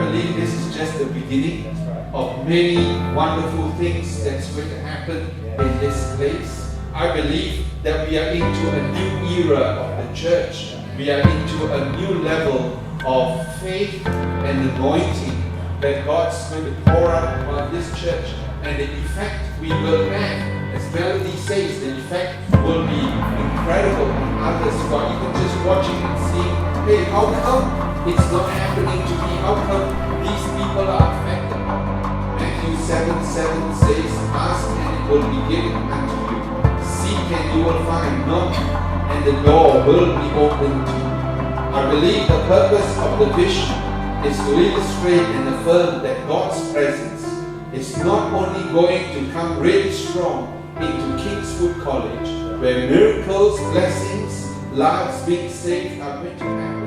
believe this is just the beginning of many wonderful things that's going to happen in this place. I believe that we are into a new era of the church. We are into a new level of faith and anointing that God's going to pour out upon this church. And the effect we will have, as Melody says, the effect will be incredible on others who are even just watching and seeing, hey, how come it's not happening to me? How come these people are affected? Matthew 7:7 says, ask and it will be given unto you. Seek and you will find. Knock and the door will be opened to you. I believe the purpose of the vision is to illustrate and affirm that God's presence is not only going to come really strong into Kingswood College, where miracles, blessings, lives being saved are going to happen.